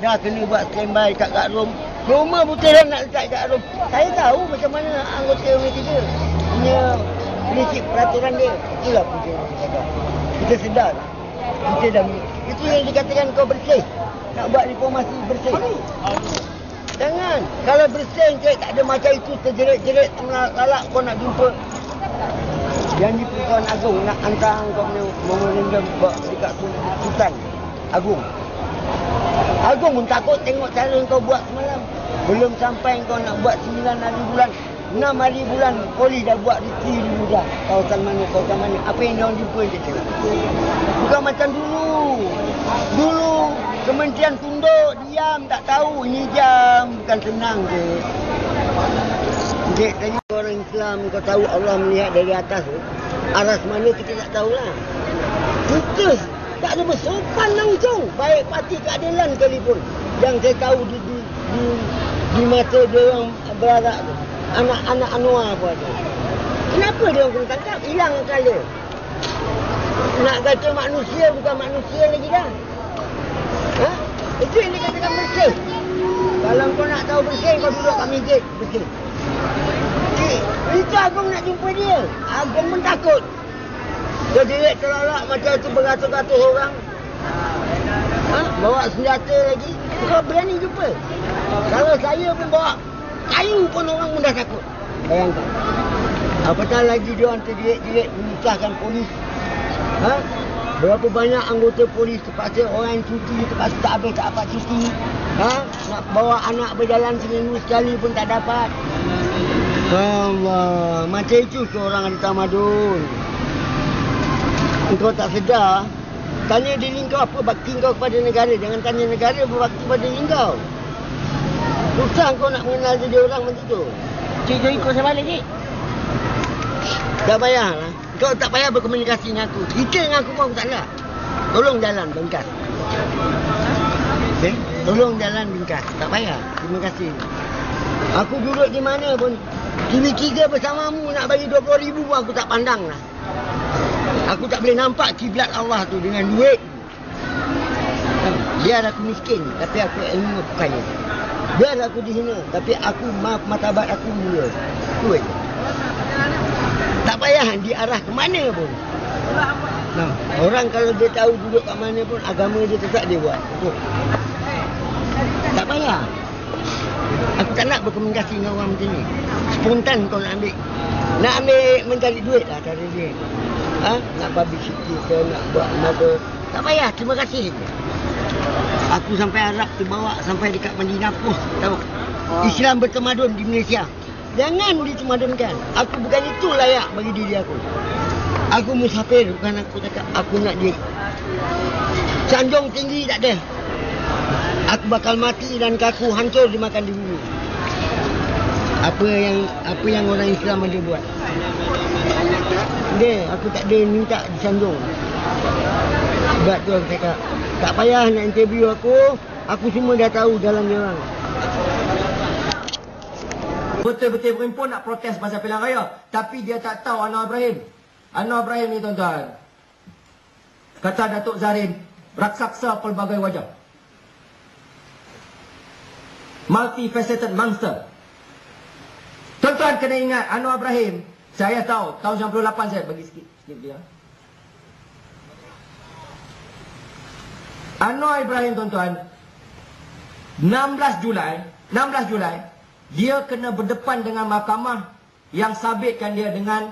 dah kena buat standby kat room. Rumah putih dah nak letak kat room. Saya tahu macam mana anggota media punya prinsip peraturan dia. Itulah putih yang kita cakap. Kita sedar. Kita dah, itu yang dikatakan kau bersih. Nak buat reformasi bersih. Jangan. Kalau bersih tak ada macam itu terjerit-jerit lalak kau nak jumpa. Janji Pertuan Agong nak hantar kau punya memorandum dekat Sultan Agong. Agong pun takut tengok cara kau buat semalam. Belum sampai kau nak buat 9 hari bulan. 6 hari bulan polis dah buat retri dulu dah. Kawasan mana. Apa yang diorang jumpa je cakap. Bukan macam dulu. Dulu kementerian tunduk, diam, tak tahu. Ini jam, bukan senang je. Dek, tanya orang Islam, kau tahu Allah melihat dari atas tu. Aras mana kita tak tahulah. Putus. Tak ada bersopan langsung. Baik parti keadilan sekalipun. Yang saya tahu di mata dia orang berarak tu. Anak-anak Anwar pun ada. Kenapa dia orang kena tangkap? Hilang kala. Nak kata manusia bukan manusia lagi dah. Ha? Itu yang dikatakan bersih. Kalau kau nak tahu bersih, kau duduk kat masjid. Bersih. Itu Agong nak jumpa dia. Agong pun takut. Dia direct terlalak macam tu beratus-ratus orang. Ha? Bawa senjata lagi. Kau berani jumpa. Kalau saya pun bawa kayu pun orang pun dah takut. Bayangkan. Apatah lagi dia orang terdirect-direct menyusahkan polis. Ha? Berapa banyak anggota polis terpaksa orang yang cuti, terpaksa tak habis tak dapat cuti. Ha? Nak bawa anak berjalan seminggu sekali pun tak dapat. Allah, macam itu seorang ada tamadun. Kau tak sedar, tanya diri kau apa bakti kau kepada negara. Jangan tanya negara berbakti pada diri kau. Susah kau nak mengenal jadi orang macam tu. Cik Joy ikut saya balik, Cik. Tak payahlah. Kau tak payah berkomunikasi dengan aku. Kita dengan aku pun tak nak. Tolong jalan bengkas. Okay? Tolong jalan bengkas. Tak payah. Terima kasih. Aku duduk di mana pun. TV3 bersamamu nak bagi 20,000 pun aku tak pandang lah. Aku tak boleh nampak kiblat Allah tu dengan duit. Biar aku miskin, tapi aku ilmu aku kaya. Biar aku dihina, tapi aku martabat aku mulia. Duit. Tak payah diarah ke mana pun. Nah, orang kalau dia tahu duduk kat mana pun, agama dia tetap dia buat. Tak payah. Aku tak nak berkomunikasi dengan orang macam ni. Spontan kau nak ambil. Nak ambil mencari duit lah cara dia. Ha? Nak publicity ke, nak buat apa. Tak payah, terima kasih. Aku sampai Arab terbawa sampai dekat Madinah Post. Tahu? Islam bertamadun di Malaysia. Jangan ditamadunkan. Aku bukan itu layak bagi diri aku. Aku musafir, bukan aku cakap aku nak duit. Sanjung tinggi tak ada. Aku bakal mati dan kaku hancur dimakan di bumi. Apa yang orang Islam ada buat. Dia, aku tak ada minta disanjung. Sebab tu aku cakap, tak payah nak interview aku semua dah tahu dalam dia orang. Betul-betul berimpun nak protes pasal pilihan raya. Tapi dia tak tahu Anwar Ibrahim. Anwar Ibrahim ni tuan-tuan. Kata Datuk Zarin, raksasa pelbagai wajah. Multifaceted monster. Tuan-tuan kena ingat Anwar Ibrahim. Saya tahu tahun 98 saya bagi sikit dia. Anwar Ibrahim tuan-tuan 16 Julai dia kena berdepan dengan mahkamah yang sabitkan dia dengan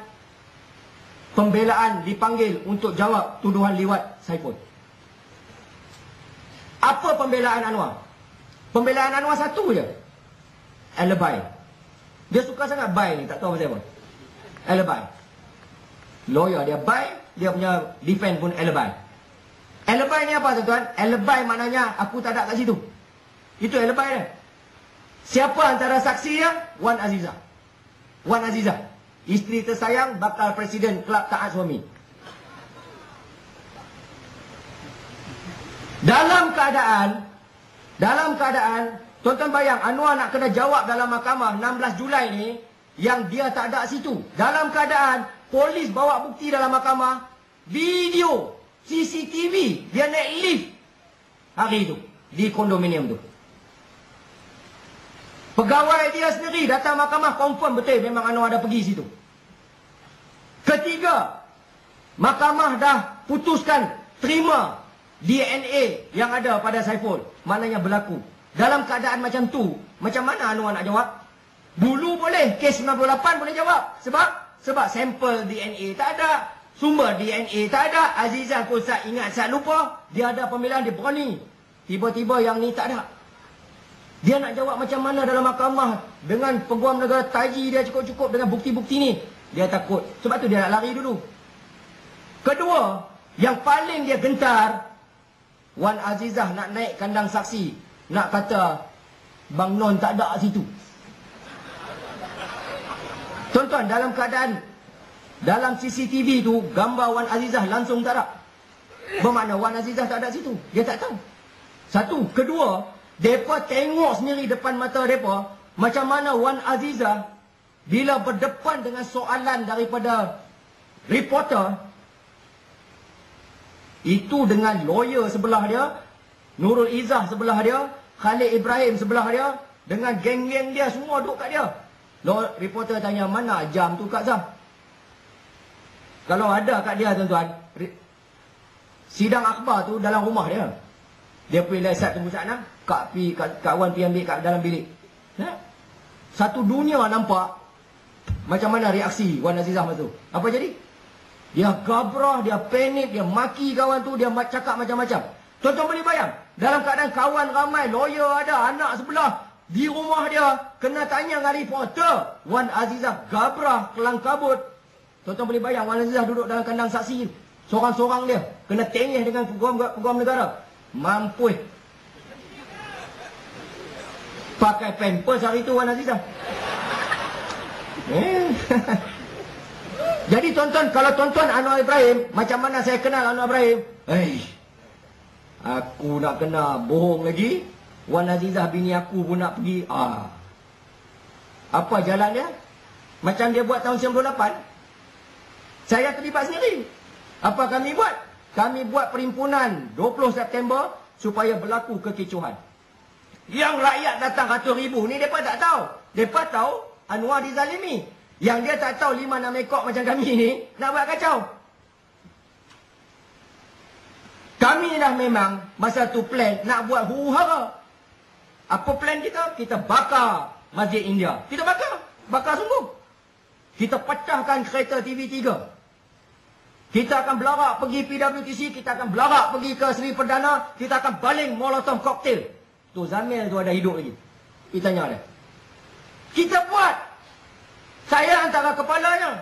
pembelaan dipanggil untuk jawab tuduhan liwat Saiful. Apa pembelaan Anwar? Pembelaan Anwar satu je. Alibi. Dia suka sangat buy ni, tak tahu pasal apa. Alibi. Lawyer dia buy, dia punya defend pun alibi. Alibi ni apa tuan-tuan? Alibi maknanya aku tak ada kat situ. Itu alibi dia. Siapa antara saksi dia? Wan Azizah. Wan Azizah, isteri tersayang bakal presiden Kelab Taat Suami. Dalam keadaan tuan-tuan bayang Anwar nak kena jawab dalam mahkamah 16 Julai ni yang dia tak ada situ. Dalam keadaan polis bawa bukti dalam mahkamah, video CCTV dia naik lift hari itu. di kondominium tu. Pegawai dia sendiri datang mahkamah confirm betul memang Anwar ada pergi situ. Ketiga, mahkamah dah putuskan terima DNA yang ada pada Saiful. Maknanya berlaku. Dalam keadaan macam tu, macam mana Anwar nak jawab? Dulu boleh, kes 98 boleh jawab. Sebab sampel DNA tak ada, sumber DNA tak ada. Azizah pun saya ingat, saya lupa. Dia ada pembelaan, dia berani. Tiba-tiba yang ni tak ada. Dia nak jawab macam mana dalam mahkamah dengan peguam negara taji dia cukup-cukup dengan bukti-bukti ni. Dia takut. Sebab tu dia nak lari dulu. Kedua, yang paling dia gentar, Wan Azizah nak naik kandang saksi. Nak kata Bang Non tak ada kat situ. Tuan-tuan, dalam keadaan dalam CCTV tu gambar Wan Azizah langsung tak ada. Bermakna Wan Azizah tak ada situ. Dia tak tahu. Satu. Kedua, mereka tengok sendiri depan mata mereka macam mana Wan Azizah bila berdepan dengan soalan daripada reporter, itu dengan lawyer sebelah dia, Nurul Izzah sebelah dia, Khalid Ibrahim sebelah dia, dengan geng-geng dia semua duduk kat dia. Reporter tanya, mana jam tu Kak Zah? Kalau ada kat dia tuan-tuan, sidang akhbar tu dalam rumah dia. Dia pergi lesat tunggu sana, Kak Wan pergi ambil kat dalam bilik. Satu dunia nampak macam mana reaksi Wan Azizah masa tu. Apa jadi? Dia gabrah, dia panik, dia maki kawan tu, dia cakap macam-macam. Tuan-tuan boleh bayang, dalam keadaan kawan ramai, lawyer ada, anak sebelah, di rumah dia, kena tanya dengan reporter. Wan Azizah gabrah, kelang kabut. Tuan-tuan boleh bayang, Wan Azizah duduk dalam kandang saksi, seorang-seorang dia, kena tengih dengan peguam negara. Mampus. Pakai pampers hari tu Wan Azizah. Jadi tuan-tuan, kalau tuan-tuan Anwar Ibrahim, macam mana saya kenal Anwar Ibrahim? Aku nak kena bohong lagi. Wan Azizah bini aku pun nak pergi. Apa jalan dia? Macam dia buat tahun 98. Saya terlibat sendiri. Apa kami buat? Kami buat perhimpunan 20 September supaya berlaku kekecohan. Yang rakyat datang ratus ribu ni, mereka tak tahu. Mereka tahu Anwar dizalimi. Yang dia tak tahu 5-6 ekor macam kami ni nak buat kacau. Kami dah memang masa tu plan nak buat huru-hara. Apa plan kita? Kita bakar Masjid India. Kita bakar. Bakar sungguh. Kita pecahkan kereta TV3. Kita akan belarak pergi PWTC, kita akan belarak pergi ke Seri Perdana, kita akan baling molotov koktel. Tu Zamil tu ada hidup lagi. Kita tanya dia. Kita buat. Saya antara kepalanya.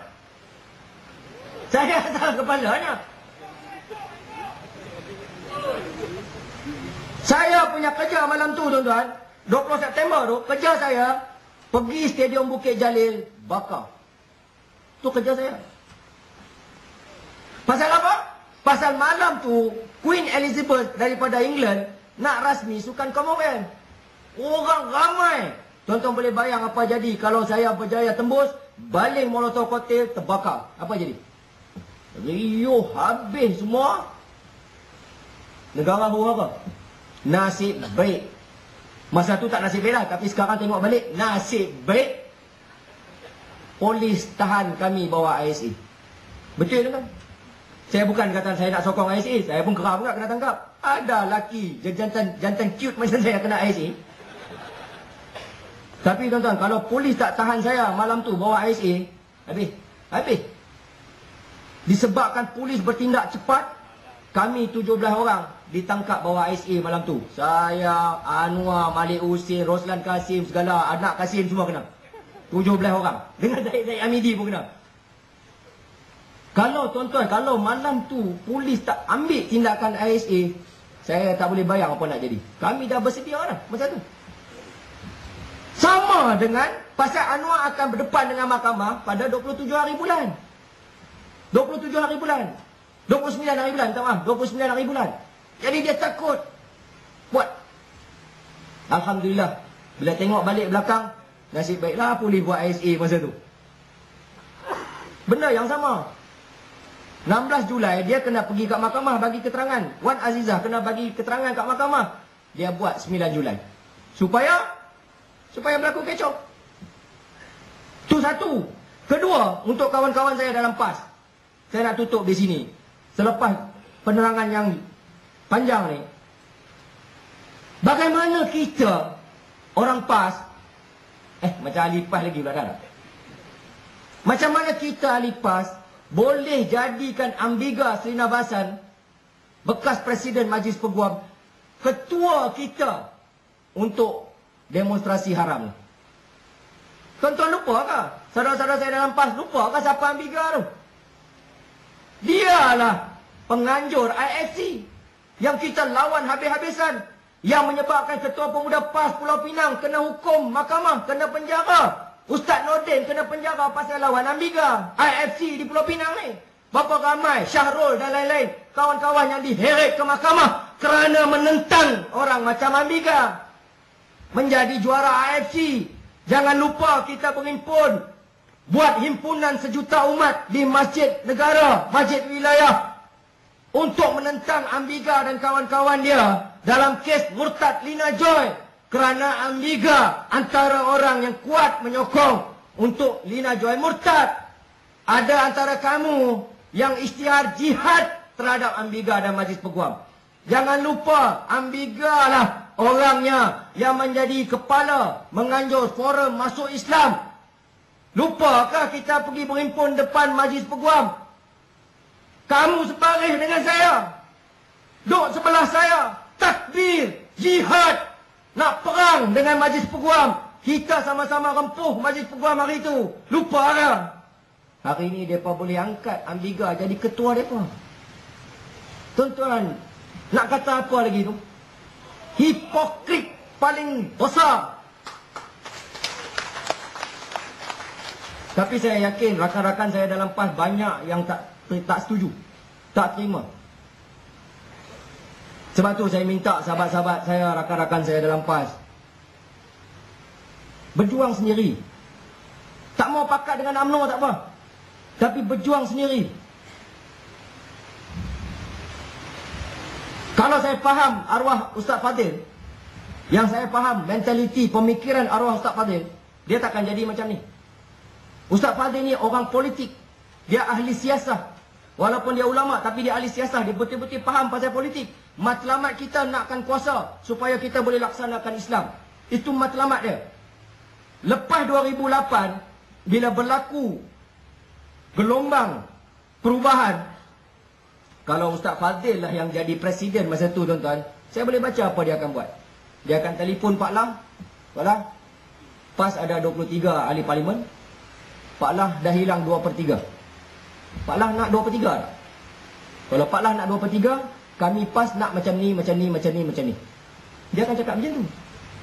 Saya punya kerja malam tu tuan-tuan, 20 September tu, kerja saya pergi Stadium Bukit Jalil bakar. Tu kerja saya. Pasal apa? Pasal malam tu Queen Elizabeth daripada England nak rasmi sukan Commonwealth. Orang ramai. Tuan-tuan boleh bayang apa jadi kalau saya berjaya tembus, baling molotov koktel terbakar. Apa jadi? Jadi habis semua. Negara huru-hara. Nasib baik. Masa tu tak nasib baik lah, tapi sekarang tengok balik, nasib baik. Polis tahan kami bawa ISA. Betul kan? Saya bukan kata saya nak sokong ISA, saya pun geram juga kena tangkap. Ada laki jantan cute macam saya kena ISA. Tapi tuan-tuan, kalau polis tak tahan saya malam tu bawa ISA, habis. Disebabkan polis bertindak cepat, kami 17 orang ditangkap bawa ISA malam tu. Saya, Anwar, Malik Husin, Roslan Kasim, segala anak Kasim semua kena. 17 orang. Dengan Zaid Amidi pun kena. Kalau tuan-tuan, kalau malam tu polis tak ambil tindakan ISA, saya tak boleh bayang apa nak jadi. Kami dah bersedia dah masa tu. Sama dengan pasal Anwar akan berdepan dengan mahkamah pada 27 hari bulan. 27 hari bulan. 29 hari bulan, minta maaf, 29 hari bulan. Jadi dia takut buat. Alhamdulillah, bila tengok balik belakang, nasib baiklah polis buat ISA masa tu. Benda yang sama. 16 Julai dia kena pergi kat mahkamah bagi keterangan. Wan Azizah kena bagi keterangan kat mahkamah. dia buat 9 Julai. Supaya berlaku kecoh. Itu satu. Kedua, untuk kawan-kawan saya dalam PAS, saya nak tutup di sini. Selepas penerangan yang panjang ni, bagaimana kita orang PAS, macam ahli PAS lagi pula dah. Macam mana kita ahli PAS boleh jadikan Ambiga Srinivasan, bekas Presiden Majlis Peguam, ketua kita untuk demonstrasi haram ni? Tuan-tuan lupa ke? Saudara-saudara saya dalam PAS lupa ke siapa Ambiga tu? Dialah penganjur IFC yang kita lawan habis-habisan, yang menyebabkan Ketua Pemuda PAS Pulau Pinang kena hukum mahkamah, kena penjara. Ustaz Nordin kena penjara pasal lawan Ambiga IFC di Pulau Pinang ni. Berapa ramai Syahrul dan lain-lain kawan-kawan yang diheret ke mahkamah kerana menentang orang macam Ambiga menjadi juara IFC. Jangan lupa kita berhimpun, buat himpunan sejuta umat di masjid negara, masjid wilayah, untuk menentang Ambiga dan kawan-kawan dia dalam kes murtad Lina Joy. Kerana Ambiga antara orang yang kuat menyokong untuk Lina Joy murtad. Ada antara kamu yang isytihar jihad terhadap Ambiga dan Majlis Peguam. Jangan lupa Ambiga lah orangnya yang menjadi kepala menganjur forum masuk Islam. Lupakah kita pergi berhimpun depan Majlis Peguam? Kamu separis dengan saya, duduk sebelah saya, takbir, jihad, nak perang dengan Majlis Peguam. Kita sama-sama rempuh Majlis Peguam hari itu. Lupa ke? Hari ini mereka boleh angkat Ambiga jadi ketua mereka. Tuan-tuan, nak kata apa lagi tu? Hipokrit paling besar. Tapi saya yakin rakan-rakan saya dalam PAS banyak yang tak setuju, tak terima. Sebab tu saya minta sahabat-sahabat saya, rakan-rakan saya dalam PAS, berjuang sendiri. Tak mau pakat dengan UMNO tak apa, tapi berjuang sendiri. Kalau saya faham arwah Ustaz Fadil, yang saya faham mentaliti, pemikiran arwah Ustaz Fadil, dia takkan jadi macam ni. Ustaz Fadil ni orang politik, dia ahli siasah. Walaupun dia ulama, tapi dia ahli siasah. Dia betul-betul faham pasal politik. Matlamat kita nakkan kuasa supaya kita boleh laksanakan Islam. Itu matlamat dia. Lepas 2008, bila berlaku gelombang perubahan, kalau Ustaz Fadil lah yang jadi presiden masa tu, tuan-tuan, saya boleh baca apa dia akan buat. Dia akan telefon Pak Lah. Pak Lah, PAS ada 23 ahli parlimen. Pak Lah dah hilang 2/3. Pak Lah nak 2/3 tak? Kalau Pak Lah nak 2/3, kami PAS nak macam ni, macam ni, macam ni, macam ni. Dia akan cakap macam tu.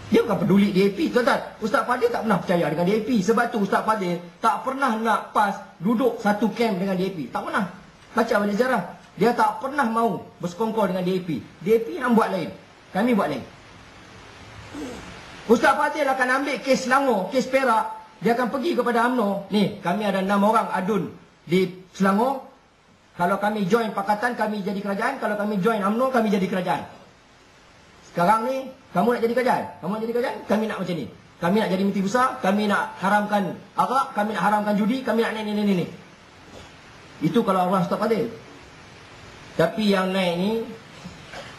Dia bukan peduli DAP, tuan-tuan. Ustaz Fadil tak pernah percaya dengan DAP. Sebab tu Ustaz Fadil tak pernah nak PAS duduk satu camp dengan DAP. Tak pernah. Baca balik sejarah. Dia tak pernah mau bersekongkol dengan DAP. DAP yang buat lain, kami buat lain. Ustaz Fadil akan ambil kes Selangor, kes Perak. Dia akan pergi kepada UMNO. Ni, kami ada 6 orang adun di Selangor. Kalau kami join pakatan, kami jadi kerajaan. Kalau kami join UMNO, kami jadi kerajaan. Sekarang ni, kamu nak jadi kerajaan? Kamu nak jadi kerajaan? Kami nak macam ni. Kami nak jadi menteri besar. Kami nak haramkan arak. Kami nak haramkan judi. Kami nak ni. Itu kalau Allah Ustaz Fadil. Tapi yang naik ni,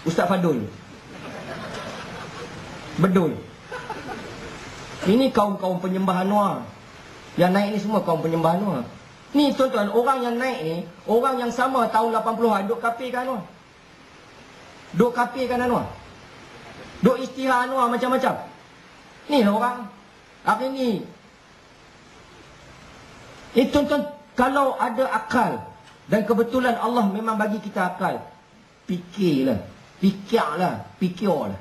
Ustaz Fadul. Bedul. Ini kaum-kaum penyembah Anwar. Yang naik ni semua kaum penyembah Anwar. Ni tuan-tuan, orang yang naik ni, orang yang sama tahun 80-an duk kafirkan Anwar. Duk kafirkan Anwar. Duk isytihar Anwar macam-macam. Ni lah orang. Hari ni. Tuan-tuan, kalau ada akal, dan kebetulan Allah memang bagi kita akal, fikirlah. Fikirlah.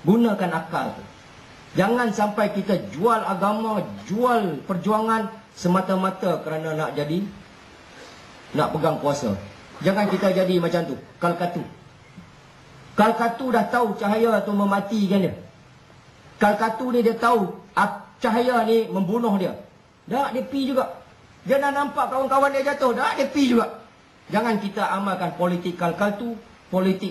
Gunakan akal tu. Jangan sampai kita jual agama, jual perjuangan semata-mata kerana nak pegang kuasa. Jangan kita jadi macam tu, Kalkatu. Kalkatu dah tahu cahaya tu mematikan dia. Kalkatu ni dia tahu cahaya ni membunuh dia. Dah dia pi juga. Dia dah nampak kawan-kawan dia jatuh, dah dia pi juga. Jangan kita amalkan politik Kalkatu, politik